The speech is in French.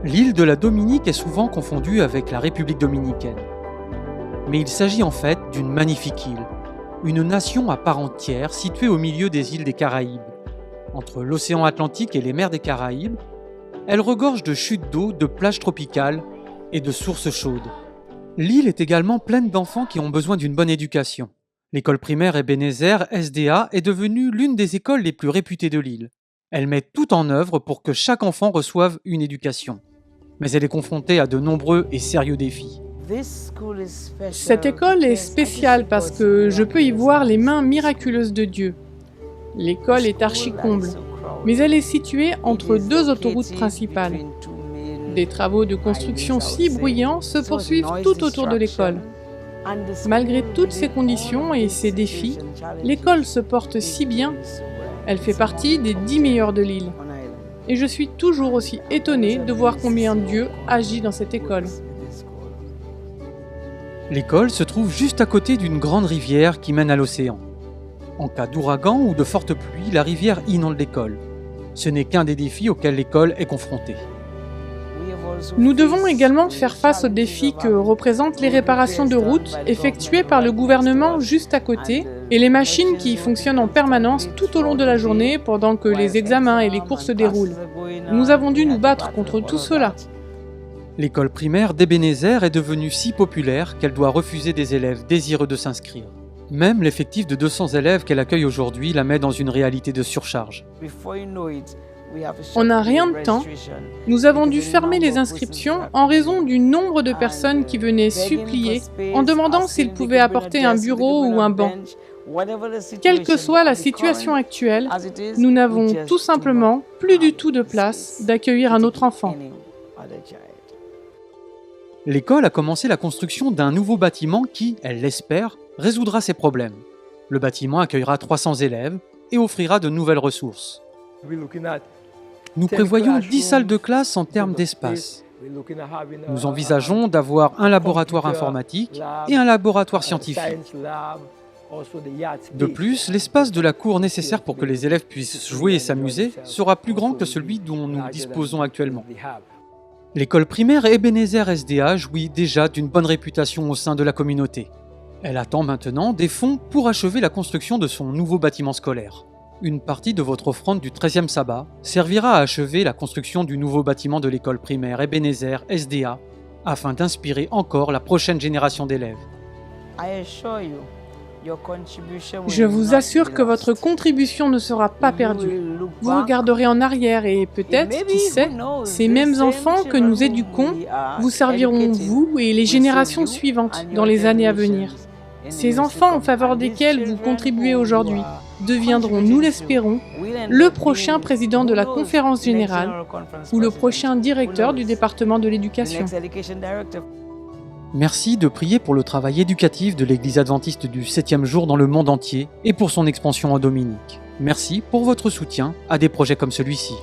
L'île de la Dominique est souvent confondue avec la République dominicaine. Mais il s'agit en fait d'une magnifique île, une nation à part entière située au milieu des îles des Caraïbes. Entre l'océan Atlantique et les mers des Caraïbes, elle regorge de chutes d'eau, de plages tropicales et de sources chaudes. L'île est également pleine d'enfants qui ont besoin d'une bonne éducation. L'école primaire Ebenezer SDA est devenue l'une des écoles les plus réputées de l'île. Elle met tout en œuvre pour que chaque enfant reçoive une éducation. Mais elle est confrontée à de nombreux et sérieux défis. Cette école est spéciale parce que je peux y voir les mains miraculeuses de Dieu. L'école est archi-comble, mais elle est située entre deux autoroutes principales. Des travaux de construction si bruyants se poursuivent tout autour de l'école. Malgré toutes ces conditions et ces défis, l'école se porte si bien. Elle fait partie des 10 meilleures de l'île. Et je suis toujours aussi étonnée de voir combien Dieu agit dans cette école. L'école se trouve juste à côté d'une grande rivière qui mène à l'océan. En cas d'ouragan ou de forte pluie, la rivière inonde l'école. Ce n'est qu'un des défis auxquels l'école est confrontée. Nous devons également faire face aux défis que représentent les réparations de routes effectuées par le gouvernement juste à côté et les machines qui fonctionnent en permanence tout au long de la journée pendant que les examens et les cours se déroulent. Nous avons dû nous battre contre tout cela. L'école primaire d'Ebenezer est devenue si populaire qu'elle doit refuser des élèves désireux de s'inscrire. Même l'effectif de 200 élèves qu'elle accueille aujourd'hui la met dans une réalité de surcharge. En un rien de temps, nous avons dû fermer les inscriptions en raison du nombre de personnes qui venaient supplier en demandant s'ils pouvaient apporter un bureau ou un banc. Quelle que soit la situation actuelle, nous n'avons tout simplement plus du tout de place d'accueillir un autre enfant. L'école a commencé la construction d'un nouveau bâtiment qui, elle l'espère, résoudra ces problèmes. Le bâtiment accueillera 300 élèves et offrira de nouvelles ressources. Nous prévoyons 10 salles de classe en termes d'espace. Nous envisageons d'avoir un laboratoire informatique et un laboratoire scientifique. De plus, l'espace de la cour nécessaire pour que les élèves puissent jouer et s'amuser sera plus grand que celui dont nous disposons actuellement. L'école primaire Ebenezer SDA jouit déjà d'une bonne réputation au sein de la communauté. Elle attend maintenant des fonds pour achever la construction de son nouveau bâtiment scolaire. Une partie de votre offrande du 13e sabbat servira à achever la construction du nouveau bâtiment de l'école primaire Ebenezer SDA afin d'inspirer encore la prochaine génération d'élèves. Je vous assure que votre contribution ne sera pas perdue. Vous regarderez en arrière et peut-être, qui sait, ces mêmes enfants que nous éduquons vous serviront, vous et les générations suivantes, dans les années à venir. Ces enfants en faveur desquels vous contribuez aujourd'hui deviendront, nous l'espérons, le prochain président de la conférence générale ou le prochain directeur du département de l'éducation. Merci de prier pour le travail éducatif de l'Église adventiste du 7e jour dans le monde entier et pour son expansion en Dominique. Merci pour votre soutien à des projets comme celui-ci.